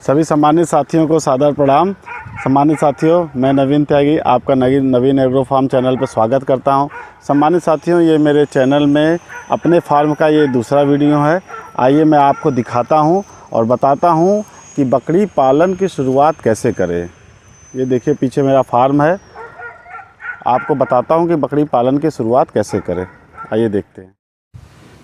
सभी सम्मानित साथियों को सादर प्रणाम। सम्मानित साथियों, मैं नवीन त्यागी आपका नवीन एग्रो फार्म चैनल पर स्वागत करता हूं। सम्मानित साथियों, ये मेरे चैनल में अपने फार्म का ये दूसरा वीडियो है। आइए मैं आपको दिखाता हूं और बताता हूं कि बकरी पालन की शुरुआत कैसे करें। ये देखिए पीछे मेरा फार्म है। आपको बताता हूं कि बकरी पालन की शुरुआत कैसे करें। आइए देखते हैं।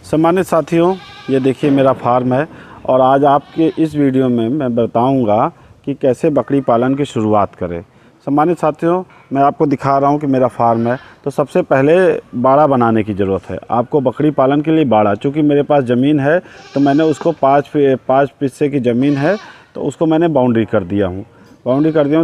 सम्मानित साथियों, ये देखिए मेरा फार्म है और आज आपके इस वीडियो में मैं बताऊंगा कि कैसे बकरी पालन की शुरुआत करें। सम्मानित साथियों, मैं आपको दिखा रहा हूं कि मेरा फार्म है। तो सबसे पहले बाड़ा बनाने की ज़रूरत है आपको बकरी पालन के लिए। बाड़ा, चूँकि मेरे पास ज़मीन है तो मैंने उसको पाँच हिस्से की ज़मीन है तो उसको मैंने बाउंड्री कर दिया हूँ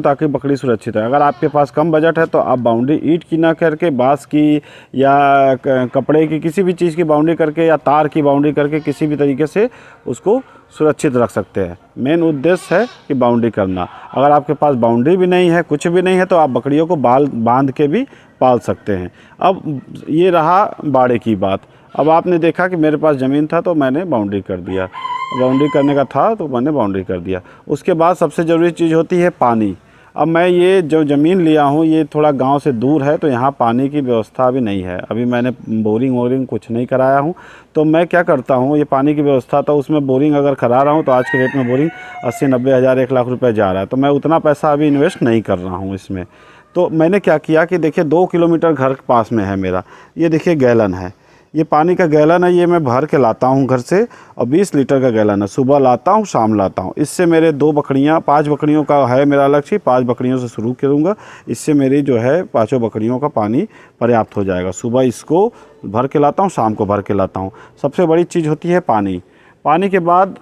ताकि बकरी सुरक्षित है। अगर आपके पास कम बजट है तो आप बाउंड्री ईंट की ना करके बांस की या कपड़े की किसी भी चीज़ की बाउंड्री करके या तार की बाउंड्री करके किसी भी तरीके से उसको सुरक्षित रख सकते हैं। मेन उद्देश्य है कि बाउंड्री करना। अगर आपके पास बाउंड्री भी नहीं है, कुछ भी नहीं है, तो आप बकरियों को बांध के भी पाल सकते हैं। अब ये रहा बाड़े की बात। अब आपने देखा कि मेरे पास ज़मीन था तो मैंने बाउंड्री कर दिया। बाउंड्री करने का था तो मैंने बाउंड्री कर दिया। उसके बाद सबसे ज़रूरी चीज़ होती है पानी। अब मैं ये जो ज़मीन लिया हूँ ये थोड़ा गांव से दूर है तो यहाँ पानी की व्यवस्था अभी नहीं है। अभी मैंने बोरिंग कुछ नहीं कराया हूँ। तो मैं क्या करता हूँ, ये पानी की व्यवस्था तो उसमें बोरिंग अगर करा रहा हूँ तो आज के रेट में बोरिंग 80-90 हज़ार 1 लाख रुपए जा रहा है। तो मैं उतना पैसा अभी इन्वेस्ट नहीं कर रहा हूँ इसमें। तो मैंने क्या किया कि देखिए 2 किलोमीटर घर के पास में है मेरा। ये देखिए गैलन है, ये पानी का गैलन है। ये मैं भर के लाता हूँ घर से और 20 लीटर का गैलन है। सुबह लाता हूँ, शाम लाता हूँ। इससे मेरे 5 बकरियों का है मेरा लक्ष्य। 5 बकरियों से शुरू करूँगा। इससे मेरी जो है 5 बकरियों का पानी पर्याप्त हो जाएगा। सुबह इसको भर के लाता हूँ, शाम को भर के लाता हूँ। सबसे बड़ी चीज़ होती है पानी। पानी के बाद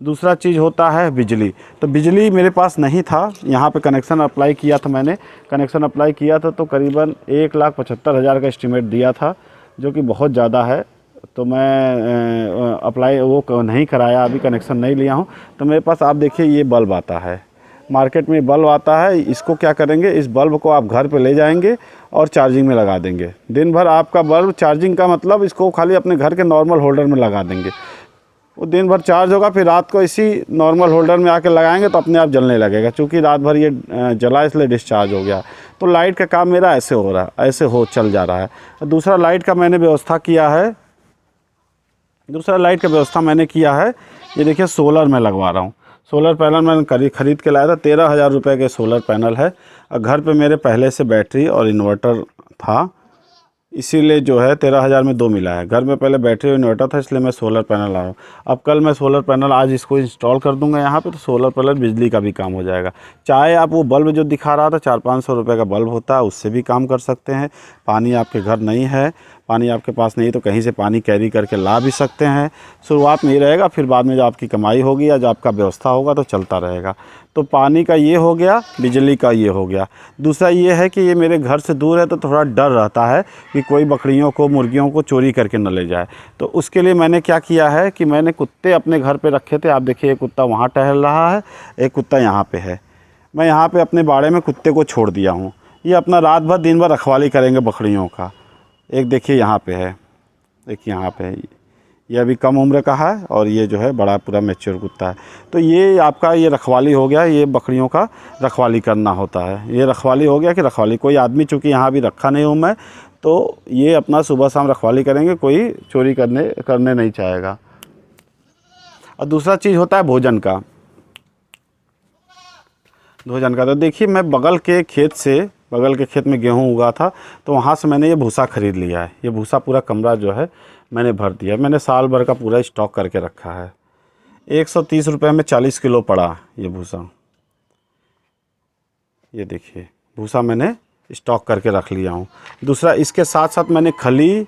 दूसरा चीज़ होता है बिजली। तो बिजली मेरे पास नहीं था। यहाँ पे कनेक्शन अप्लाई किया था मैंने। कनेक्शन अप्लाई किया था तो करीबन 1,75,000 का एस्टीमेट दिया था, जो कि बहुत ज़्यादा है। तो मैं अप्लाई वो नहीं कराया, अभी कनेक्शन नहीं लिया हूँ। तो मेरे पास आप देखिए ये बल्ब आता है, मार्केट में बल्ब आता है। इसको क्या करेंगे, इस बल्ब को आप घर पे ले जाएंगे और चार्जिंग में लगा देंगे। दिन भर आपका बल्ब चार्जिंग का मतलब इसको खाली अपने घर के नॉर्मल होल्डर में लगा देंगे, वो दिन भर चार्ज होगा। फिर रात को इसी नॉर्मल होल्डर में आके लगाएंगे तो अपने आप जलने लगेगा। चूँकि रात भर ये जला इसलिए डिस्चार्ज हो गया। तो लाइट का काम मेरा ऐसे हो रहा है, चल जा रहा है। दूसरा लाइट का मैंने व्यवस्था किया है। ये देखिए सोलर मैं लगवा रहा हूँ। सोलर पैनल मैंने खरीद के लाया था। 13,000 रुपये के सोलर पैनल है। और घर पे मेरे पहले से बैटरी और इन्वर्टर था, इसीलिए जो है 13,000 में 2 मिला है। घर में पहले बैटरी और इन्वर्टर था, इसलिए मैं सोलर पैनल लाया हूँ। अब कल मैं सोलर पैनल आज इसको इंस्टॉल कर दूंगा यहाँ पे। तो सोलर पैनल बिजली का भी काम हो जाएगा। चाहे आप वो बल्ब जो दिखा रहा था 400-500 रुपये का बल्ब होता है, उससे भी काम कर सकते हैं। पानी आपके घर नहीं है, पानी आपके पास नहीं तो कहीं से पानी कैरी करके ला भी सकते हैं। शुरुआत में ही रहेगा, फिर बाद में जो आपकी कमाई होगी या जो आपका व्यवस्था होगा तो चलता रहेगा। तो पानी का ये हो गया, बिजली का ये हो गया। दूसरा ये है कि ये मेरे घर से दूर है तो थोड़ा डर रहता है कि कोई बकरियों को, मुर्गियों को चोरी करके न ले जाए। तो उसके लिए मैंने क्या किया है कि मैंने कुत्ते अपने घर पे रखे थे। आप देखिए एक कुत्ता वहाँ टहल रहा है, एक कुत्ता यहाँ पे है। मैं यहाँ पे अपने बाड़े में कुत्ते को छोड़ दिया हूँ। ये अपना रात भर दिन भर रखवाली करेंगे बकरियों का। एक देखिए यहाँ पे है, देखिए यहाँ पे है। ये अभी कम उम्र का है और ये जो है बड़ा पूरा मैच्योर कुत्ता है। तो ये आपका ये रखवाली हो गया। ये बकरियों का रखवाली करना होता है। ये रखवाली हो गया कि रखवाली कोई आदमी, चूँकि यहाँ भी रखा नहीं हूँ मैं, तो ये अपना सुबह शाम रखवाली करेंगे, कोई चोरी करने नहीं चाहेगा। और दूसरा चीज़ होता है भोजन का। तो देखिए मैं बगल के खेत में गेहूँ उगा था तो वहाँ से मैंने ये भूसा ख़रीद लिया है। ये भूसा पूरा कमरा जो है मैंने भर दिया। मैंने साल भर का पूरा स्टॉक करके रखा है। 130 रुपये में 40 किलो पड़ा ये भूसा। ये देखिए भूसा मैंने स्टॉक करके रख लिया हूँ। दूसरा इसके साथ साथ मैंने खली,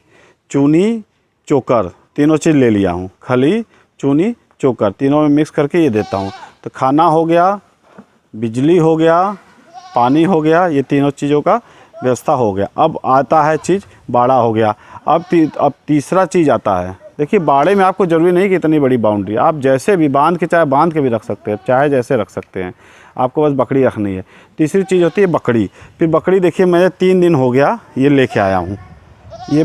चूनी, चोकर तीनों चीज़ ले लिया हूँ। खली, चूनी, चोकर तीनों में मिक्स करके ये देता हूँ। तो खाना हो गया, बिजली हो गया, पानी हो गया, ये तीनों चीज़ों का व्यवस्था हो गया। अब आता है चीज़ बाड़ा हो गया। अब तीसरा चीज़ आता है। देखिए बाड़े में आपको ज़रूरी नहीं कि इतनी बड़ी बाउंड्री, आप जैसे भी चाहे बांध के भी रख सकते हैं, चाहे जैसे रख सकते हैं। आपको बस बकरी रखनी है। तीसरी चीज़ होती है बकरी। फिर बकरी देखिए मैं 3 दिन हो गया ये लेके आया हूँ। ये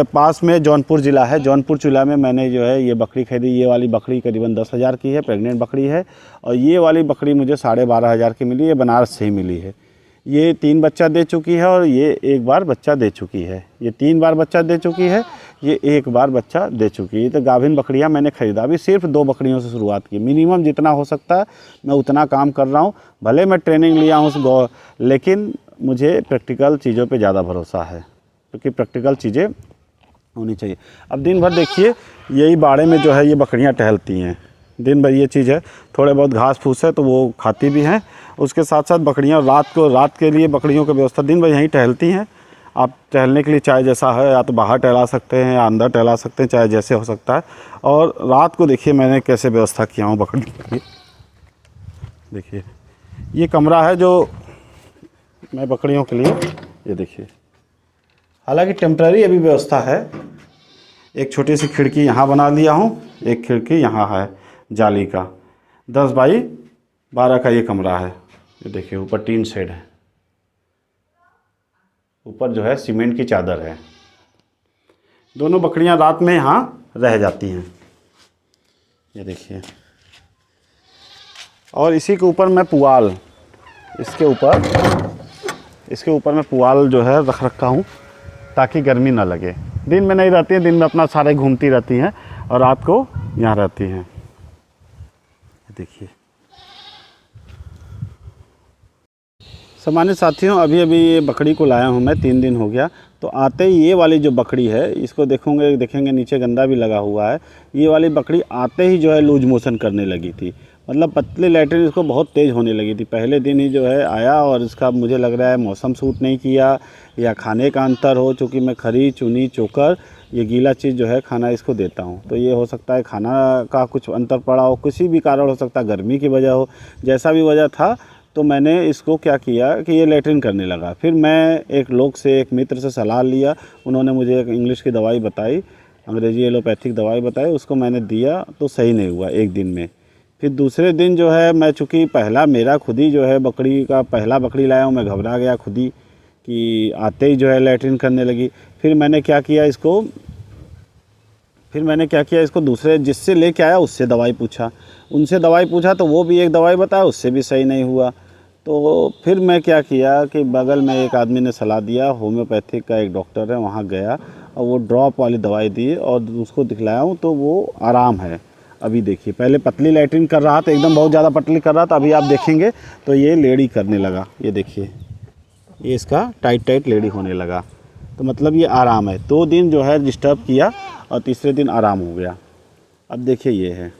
पास में जौनपुर ज़िला है। जौनपुर ज़िला में मैंने जो है ये बकरी खरीदी। ये वाली बकरी करीबन 10,000 की है, प्रेग्नेंट बकरी है। और ये वाली बकरी मुझे 12,500 की मिली है, बनारस से ही मिली है। ये 3 बच्चा दे चुकी है और ये 1 बार बच्चा दे चुकी है। ये 3 बार बच्चा दे चुकी है, ये 1 बार बच्चा दे चुकी है। तो गाभिन बकरियां मैंने ख़रीदा। अभी सिर्फ 2 बकरियों से शुरुआत की। मिनिमम जितना हो सकता है मैं उतना काम कर रहा हूँ। भले मैं ट्रेनिंग लिया हूँ लेकिन मुझे प्रैक्टिकल चीज़ों पर ज़्यादा भरोसा है, क्योंकि प्रैक्टिकल चीज़ें होनी चाहिए। अब दिन भर देखिए यही बाड़े में जो है ये बकरियां टहलती हैं। दिन भर ये चीज़ है, थोड़े बहुत घास फूस है तो वो खाती भी हैं। उसके साथ साथ बकरियां रात के लिए बकरियों की व्यवस्था दिन भर यहीं टहलती हैं। आप टहलने के लिए चाहे जैसा है, या तो बाहर टहला सकते हैं या अंदर टहला सकते हैं, चाहे जैसे हो सकता है। और रात को देखिए मैंने कैसे व्यवस्था किया हूँ बकरी के लिए। देखिए ये कमरा है जो मैं बकरियों के लिए, ये देखिए, हालांकि टेम्पररी अभी व्यवस्था है। एक छोटी सी खिड़की यहाँ बना लिया हूँ, एक खिड़की यहाँ है जाली का। 10 बाई 12 का ये कमरा है। ये देखिए ऊपर टीन शेड है, ऊपर जो है सीमेंट की चादर है। दोनों बकरियां रात में यहाँ रह जाती हैं, ये देखिए। और इसी के ऊपर मैं पुआल, इसके ऊपर मैं पुआल जो है रख रखा हूँ ताकि गर्मी ना लगे। दिन में नहीं रहती हैं, दिन में अपना सारे घूमती रहती हैं और रात को यहाँ रहती हैं। देखिए सम्मानित साथियों, अभी ये बकरी को लाया हूँ मैं, 3 दिन हो गया। तो आते ही ये वाली जो बकरी है, इसको देखेंगे नीचे गंदा भी लगा हुआ है। ये वाली बकरी आते ही जो है लूज मोशन करने लगी थी, मतलब पतली लैट्रिन इसको बहुत तेज़ होने लगी थी। पहले दिन ही जो है आया और इसका मुझे लग रहा है मौसम सूट नहीं किया या खाने का अंतर हो, चूँकि मैं खरी चुनी चोकर ये गीला चीज़ जो है खाना इसको देता हूँ। तो ये हो सकता है खाना का कुछ अंतर पड़ा हो, किसी भी कारण हो सकता है, गर्मी की वजह हो, जैसा भी वजह था। तो मैंने इसको क्या किया कि ये लैट्रिन करने लगा। फिर मैं एक मित्र से सलाह लिया। उन्होंने मुझे एक इंग्लिश की दवाई बताई, अंग्रेजी एलोपैथिक दवाई बताई, उसको मैंने दिया तो सही नहीं हुआ 1 दिन में। फिर दूसरे दिन जो है मैं, चूँकि पहला मेरा खुद ही जो है बकरी का पहला बकरी लाया हूँ, मैं घबरा गया खुद ही कि आते ही जो है लैट्रिन करने लगी। फिर मैंने क्या किया इसको दूसरे जिससे लेके आया उससे दवाई पूछा, उनसे दवाई पूछा तो वो भी एक दवाई बताया, उससे भी सही नहीं हुआ। तो फिर मैं क्या किया कि बगल में एक आदमी ने सलाह दिया, होम्योपैथिक का एक डॉक्टर है, वहाँ गया और वो ड्रॉप वाली दवाई दी और उसको दिखलाया हूँ तो वो आराम है। अभी देखिए पहले पतली लैट्रिन कर रहा था, एकदम बहुत ज़्यादा पतली कर रहा था, अभी आप देखेंगे तो ये लेडी करने लगा। ये देखिए ये इसका टाइट लेडी होने लगा, तो मतलब ये आराम है। 2 दिन जो है डिस्टर्ब किया और तीसरे दिन आराम हो गया। अब देखिए ये है।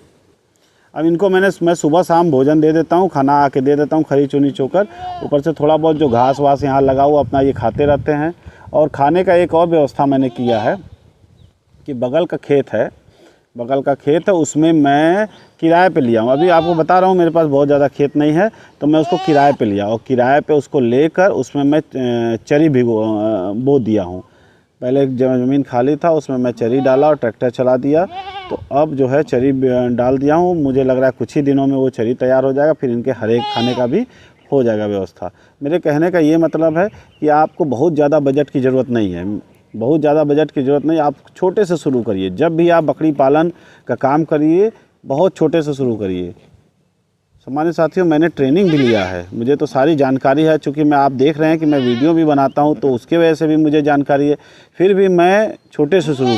अब इनको मैं सुबह शाम भोजन दे देता हूँ, खाना आके दे देता हूँ, खरी चुनी चोकर, ऊपर से थोड़ा बहुत जो घास वास यहाँ लगा हुआ अपना ये खाते रहते हैं। और खाने का एक और व्यवस्था मैंने किया है कि बगल का खेत है, उसमें मैं किराए पे लिया हूँ। अभी आपको बता रहा हूँ मेरे पास बहुत ज़्यादा खेत नहीं है, तो मैं उसको किराए पे लिया और किराए पे उसको लेकर उसमें मैं चरी बो दिया हूँ। पहले ज़मीन खाली था, उसमें मैं चरी डाला और ट्रैक्टर चला दिया। तो अब जो है चरी डाल दिया हूँ, मुझे लग रहा है कुछ ही दिनों में वो चरी तैयार हो जाएगा, फिर इनके हर एक खाने का भी हो जाएगा व्यवस्था। मेरे कहने का ये मतलब है कि आपको बहुत ज़्यादा बजट की ज़रूरत नहीं है, आप छोटे से शुरू करिए। जब भी आप बकरी पालन का काम करिए, बहुत छोटे से शुरू करिए। सम्मानित साथियों, मैंने ट्रेनिंग भी लिया है, मुझे तो सारी जानकारी है। चूँकि आप देख रहे हैं कि मैं वीडियो भी बनाता हूं, तो उसके वजह से भी मुझे जानकारी है। फिर भी मैं छोटे से शुरू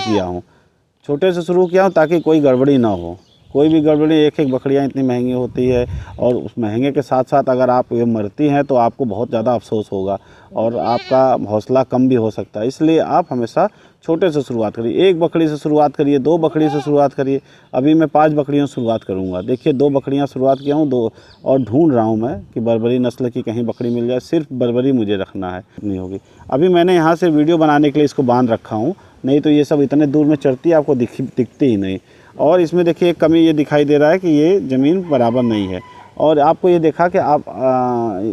किया हूं ताकि कोई गड़बड़ी ना हो। कोई भी गड़बड़ी, एक बकरियां इतनी महंगी होती है और उस महंगे के साथ साथ अगर आप ये मरती हैं तो आपको बहुत ज़्यादा अफसोस होगा और आपका हौसला कम भी हो सकता है। इसलिए आप हमेशा छोटे से शुरुआत करिए, 1 बकरी से शुरुआत करिए, 2 बकरी से शुरुआत करिए। अभी मैं 5 बकरियों से शुरुआत करूँगा। देखिए 2 बकरियाँ शुरुआत किया हूँ, 2 और ढूंढ रहा हूँ मैं कि बर्बरी नस्ल की कहीं बकरी मिल जाए। सिर्फ बर्बरी मुझे रखना है, नहीं होगी। अभी मैंने यहाँ से वीडियो बनाने के लिए इसको बांध रखा हूँ, नहीं तो ये सब इतने दूर में चढ़ती है, आपको दिखती ही नहीं। और इसमें देखिए एक कमी ये दिखाई दे रहा है कि ये ज़मीन बराबर नहीं है। और आपको ये देखा कि आप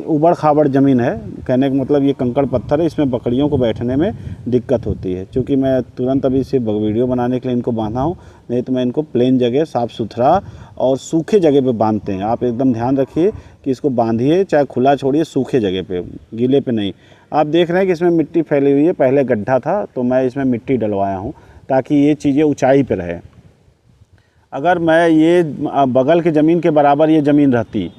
उबड़ खाबड़ ज़मीन है, कहने का मतलब ये कंकड़ पत्थर है, इसमें बकरियों को बैठने में दिक्कत होती है। क्योंकि मैं तुरंत अभी सिर्फ वीडियो बनाने के लिए इनको बांधा हूँ, नहीं तो मैं इनको प्लेन जगह, साफ़ सुथरा और सूखे जगह पे बांधते हैं। आप एकदम ध्यान रखिए कि इसको बांधिए, चाहे खुला छोड़िए, सूखे जगह पे, गीले पे नहीं। आप देख रहे हैं कि इसमें मिट्टी फैली हुई है, पहले गड्ढा था तो मैं इसमें मिट्टी डलवाया हूँ ताकि ये चीज़ें ऊंचाई पे रहे। अगर मैं ये बगल की ज़मीन के बराबर ये ज़मीन रहती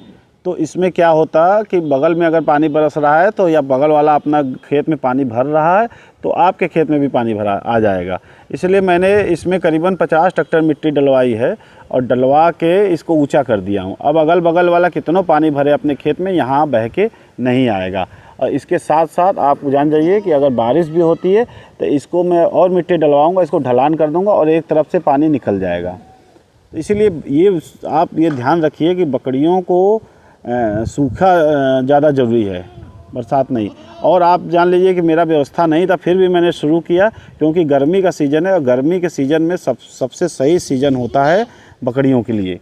तो इसमें क्या होता कि बगल में अगर पानी बरस रहा है तो, या बगल वाला अपना खेत में पानी भर रहा है तो आपके खेत में भी पानी भरा आ जाएगा। इसलिए मैंने इसमें करीबन 50 ट्रैक्टर मिट्टी डलवाई है और डलवा के इसको ऊंचा कर दिया हूं। अब अगल बगल वाला कितना पानी भरे अपने खेत में, यहाँ बह के नहीं आएगा। और इसके साथ साथ आप जान जाइए कि अगर बारिश भी होती है तो इसको मैं और मिट्टी डलवाऊँगा, इसको ढलान कर दूँगा और एक तरफ से पानी निकल जाएगा। इसीलिए ये आप ये ध्यान रखिए कि बकरियों को सूखा ज़्यादा ज़रूरी है, बरसात नहीं। और आप जान लीजिए कि मेरा व्यवस्था नहीं था, फिर भी मैंने शुरू किया क्योंकि गर्मी का सीज़न है और गर्मी के सीज़न में सबसे सही सीज़न होता है बकरियों के लिए।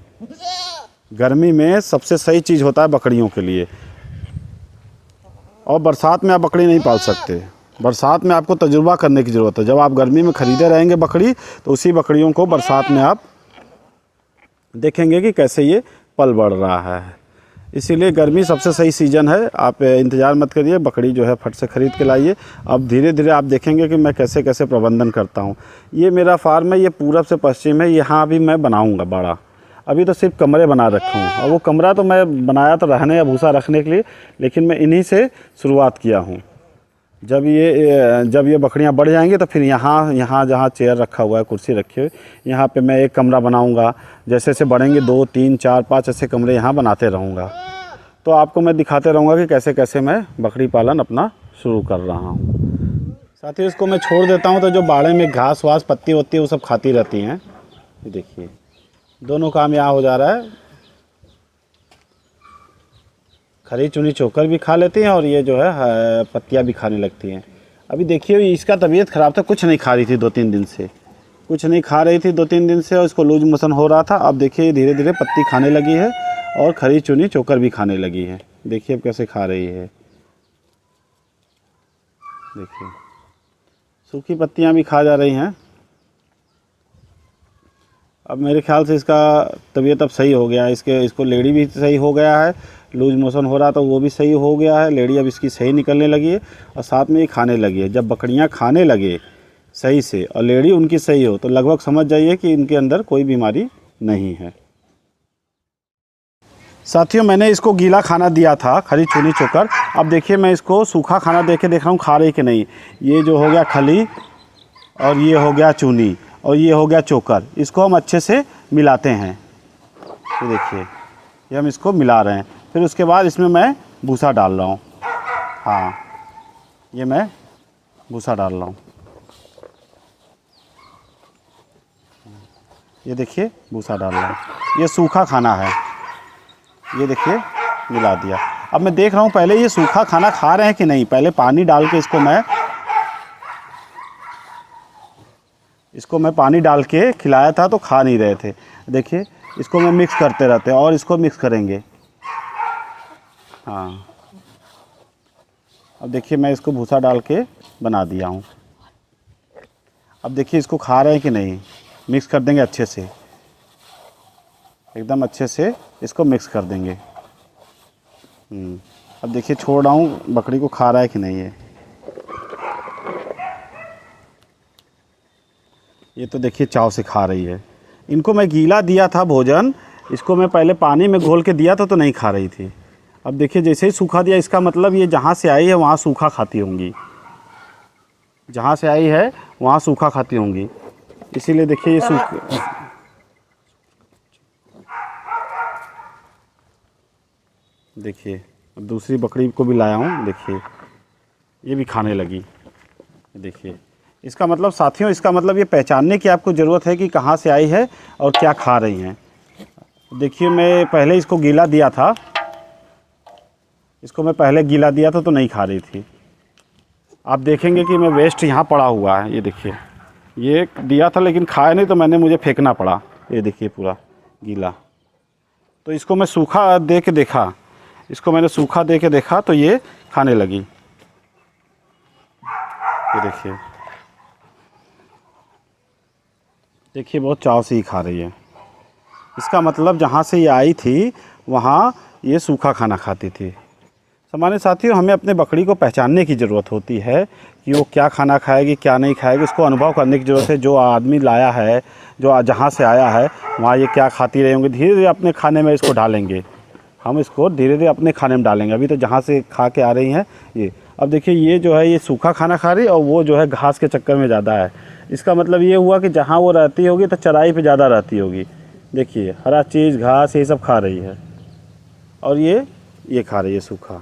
गर्मी में सबसे सही चीज़ होता है बकरियों के लिए। और बरसात में आप बकरी नहीं पाल सकते, बरसात में आपको तजुर्बा करने की ज़रूरत है। जब आप गर्मी में ख़रीदे रहेंगे बकरी तो उसी बकरियों को बरसात में आप देखेंगे कि कैसे ये पल बढ़ रहा है। इसीलिए गर्मी सबसे सही सीज़न है। आप इंतज़ार मत करिए, बकरी जो है फट से ख़रीद के लाइए। अब धीरे धीरे आप देखेंगे कि मैं कैसे कैसे प्रबंधन करता हूँ। ये मेरा फार्म है, ये पूरब से पश्चिम है। यहाँ अभी मैं बनाऊँगा बड़ा, अभी तो सिर्फ कमरे बना रखे हूँ। और वो कमरा तो मैं बनाया तो रहने या भूसा रखने के लिए, लेकिन मैं इन्हीं से शुरुआत किया हूँ। जब ये बकरियां बढ़ जाएंगी तो फिर यहाँ जहाँ चेयर रखा हुआ है, कुर्सी रखी हुई, यहाँ पे मैं एक कमरा बनाऊंगा। जैसे जैसे बढ़ेंगे 2, 3, 4, 5 ऐसे कमरे यहाँ बनाते रहूँगा। तो आपको मैं दिखाते रहूँगा कि कैसे कैसे मैं बकरी पालन अपना शुरू कर रहा हूँ। साथ ही इसको मैं छोड़ देता हूँ तो जो बाड़े में घास वास पत्ती वत्ती वो सब खाती रहती हैं। ये देखिए दोनों काम यहाँ हो जा रहा है। खरी चुनी चोकर भी खा लेती हैं और ये जो है पत्तियाँ भी खाने लगती हैं। अभी देखिए इसका तबीयत ख़राब था, कुछ नहीं खा रही थी 2-3 दिन से, कुछ नहीं खा रही थी 2-3 दिन से और इसको लूज मोशन हो रहा था। अब देखिए धीरे धीरे पत्ती खाने लगी है और खरी चुनी चोकर भी खाने लगी है। देखिए अब कैसे खा रही है, देखिए सूखी पत्तियाँ भी खा जा रही हैं। अब मेरे ख्याल से इसका तबीयत अब सही हो गया है। इसको लेड़ी भी सही हो गया है, लूज मोशन हो रहा था वो भी सही हो गया है। लेड़ी अब इसकी सही निकलने लगी है और साथ में ये खाने लगी है। जब बकरियां खाने लगे सही से और लेड़ी उनकी सही हो तो लगभग समझ जाइए कि इनके अंदर कोई बीमारी नहीं है। साथियों मैंने इसको गीला खाना दिया था, खली चुनी चोकर। अब देखिए मैं इसको सूखा खाना देख रहा हूँ खा रही कि नहीं। ये जो हो गया खली और ये हो गया चूनी और ये हो गया चोकर, इसको हम अच्छे से मिलाते हैं। ये देखिए ये हम इसको मिला रहे हैं। फिर उसके बाद इसमें मैं भूसा डाल रहा हूँ। हाँ ये मैं भूसा डाल रहा हूँ। ये देखिए भूसा डाल रहा हूँ। ये सूखा खाना है, ये देखिए मिला दिया। अब मैं देख रहा हूँ पहले ये सूखा खाना खा रहे हैं कि नहीं। पहले पानी डाल के इसको मैं पानी डाल के खिलाया था तो खा नहीं रहे थे। देखिए इसको मैं मिक्स करते रहते हैं और इसको मिक्स करेंगे। हाँ अब देखिए मैं इसको भूसा डाल के बना दिया हूँ। अब देखिए इसको खा रहे हैं कि नहीं। मिक्स कर देंगे अच्छे से, एकदम अच्छे से इसको मिक्स कर देंगे। अब देखिए छोड़ रहा हूँ बकरी को खा रहा है कि नहीं है। ये तो देखिए चाव से खा रही है। इनको मैं गीला दिया था भोजन, इसको मैं पहले पानी में घोल के दिया था तो नहीं खा रही थी। अब देखिए जैसे ही सूखा दिया, इसका मतलब ये जहाँ से आई है वहाँ सूखा खाती होंगी, जहाँ से आई है वहाँ सूखा खाती होंगी। इसीलिए देखिए ये देखिए दूसरी बकरी को भी लाया हूँ। देखिए ये भी खाने लगी। देखिए इसका मतलब साथियों, इसका मतलब ये पहचानने की आपको ज़रूरत है कि कहाँ से आई है और क्या खा रही हैं। देखिए मैं पहले इसको गीला दिया था, इसको मैं पहले गीला दिया था तो नहीं खा रही थी। आप देखेंगे कि मैं वेस्ट यहाँ पड़ा हुआ है। ये देखिए ये दिया था लेकिन खाया नहीं तो मुझे फेंकना पड़ा। ये देखिए पूरा गीला। तो इसको मैं सूखा दे के देखा, इसको मैंने सूखा दे के देखा तो ये खाने लगी। ये देखिए, देखिए बहुत चाव से ही खा रही है। इसका मतलब जहाँ से ये आई थी वहाँ ये सूखा खाना खाती थी। सामान्य साथियों, हमें अपने बकरी को पहचानने की ज़रूरत होती है कि वो क्या खाना खाएगी, क्या नहीं खाएगी। उसको अनुभव करने की ज़रूरत है। जो आदमी लाया है, जो जहाँ से आया है, वहाँ ये क्या खाती रही होंगी, धीरे धीरे अपने खाने में इसको डालेंगे। हम इसको धीरे धीरे अपने खाने में डालेंगे। अभी तो जहाँ से खा के आ रही हैं ये, अब देखिए ये जो है ये सूखा खाना खा रही है और वो जो है घास के चक्कर में ज़्यादा है। इसका मतलब ये हुआ कि जहाँ वो रहती होगी तो चराई पे ज़्यादा रहती होगी। देखिए हरा चीज़, घास, ये सब खा रही है और ये खा रही है सूखा।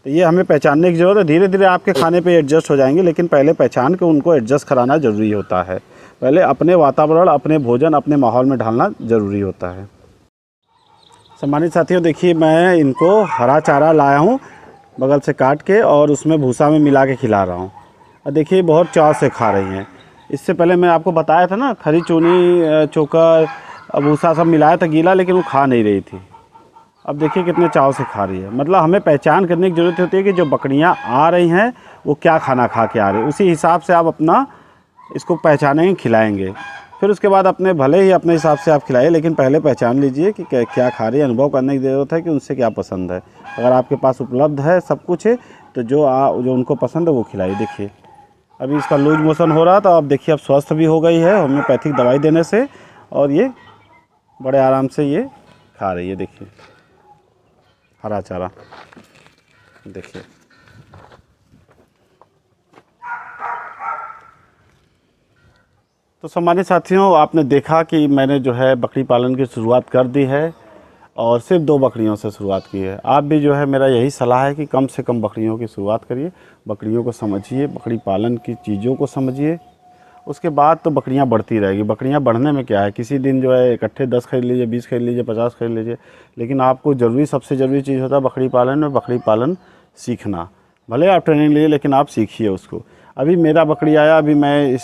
तो ये हमें पहचानने की ज़रूरत है। धीरे धीरे आपके खाने पे एडजस्ट हो जाएंगे, लेकिन पहले पहचान के उनको एडजस्ट कराना ज़रूरी होता है। पहले अपने वातावरण, अपने भोजन, अपने माहौल में ढालना ज़रूरी होता है। सम्मानित साथियों, देखिए मैं इनको हरा चारा लाया हूँ बगल से काट के और उसमें भूसा में मिला के खिला रहा हूँ। और देखिए बहुत चाव से खा रही हैं। इससे पहले मैं आपको बताया था ना, खरी चूनी, चोकर, भूसा सब मिलाया था गीला, लेकिन वो खा नहीं रही थी। अब देखिए कितने चाव से खा रही है। मतलब हमें पहचान करने की ज़रूरत होती है कि जो बकरियां आ रही हैं वो क्या खाना खा के आ रही है। उसी हिसाब से आप अपना इसको पहचानेंगे, खिलाएंगे। फिर उसके बाद अपने भले ही अपने हिसाब से आप खिलाइए, लेकिन पहले पहचान लीजिए कि क्या खा रही है। अनुभव करने की ज़रूरत है कि उनसे क्या पसंद है। अगर आपके पास उपलब्ध है, सब कुछ है, तो जो उनको पसंद है वो खिलाइए। देखिए अभी इसका लूज मोशन हो रहा था, अब देखिए अब स्वस्थ भी हो गई है होम्योपैथिक दवाई देने से, और ये बड़े आराम से ये खा रही है। देखिए हरा चारा, देखिए। तो सम्मानित साथियों, आपने देखा कि मैंने जो है बकरी पालन की शुरुआत कर दी है और सिर्फ 2 बकरियों से शुरुआत की है। आप भी जो है, मेरा यही सलाह है कि कम से कम बकरियों की शुरुआत करिए। बकरियों को समझिए, बकरी पालन की चीज़ों को समझिए। उसके बाद तो बकरियां बढ़ती रहेगी। बकरियां बढ़ने में क्या है, किसी दिन जो है इकट्ठे 10 खरीद लीजिए, 20 खरीद लीजिए, 50 खरीद लीजिए, लेकिन आपको ज़रूरी, सबसे ज़रूरी चीज़ होता है बकरी पालन में, बकरी पालन सीखना। भले आप ट्रेनिंग लीजिए, लेकिन आप सीखिए उसको। अभी मेरा बकरी आया, अभी मैं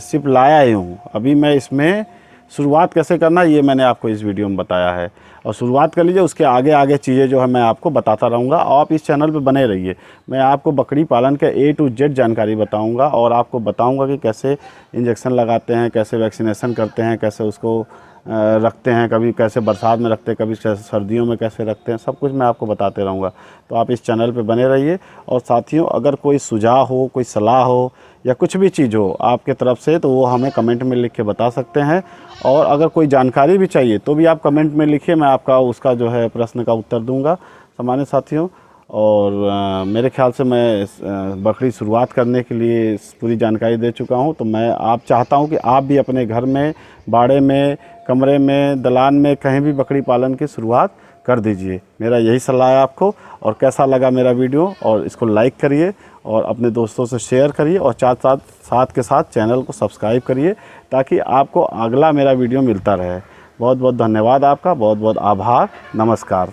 सिर्फ लाया ही हूँ। अभी मैं इसमें शुरुआत कैसे करना, ये मैंने आपको इस वीडियो में बताया है। और शुरुआत कर लीजिए, उसके आगे आगे चीज़ें जो है मैं आपको बताता रहूँगा। आप इस चैनल पे बने रहिए। मैं आपको बकरी पालन के A to Z जानकारी बताऊँगा और आपको बताऊँगा कि कैसे इंजेक्शन लगाते हैं, कैसे वैक्सीनेशन करते हैं, कैसे उसको रखते हैं, कभी कैसे बरसात में रखते हैं, कभी कैसे सर्दियों में कैसे रखते हैं, सब कुछ मैं आपको बताते रहूँगा। तो आप इस चैनल पे बने रहिए। और साथियों, अगर कोई सुझाव हो, कोई सलाह हो या कुछ भी चीज़ हो आपके तरफ से, तो वो हमें कमेंट में लिख के बता सकते हैं। और अगर कोई जानकारी भी चाहिए तो भी आप कमेंट में लिखिए, मैं आपका उसका जो है प्रश्न का उत्तर दूँगा। सामान्य साथियों, और मेरे ख्याल से मैं बकरी शुरुआत करने के लिए पूरी जानकारी दे चुका हूं। तो मैं चाहता हूं कि आप भी अपने घर में, बाड़े में, कमरे में, दलान में, कहीं भी बकरी पालन की शुरुआत कर दीजिए। मेरा यही सलाह है आपको। और कैसा लगा मेरा वीडियो, और इसको लाइक करिए और अपने दोस्तों से शेयर करिए, और साथ के साथ चैनल को सब्सक्राइब करिए, ताकि आपको अगला मेरा वीडियो मिलता रहे। बहुत बहुत धन्यवाद आपका, बहुत बहुत आभार, नमस्कार।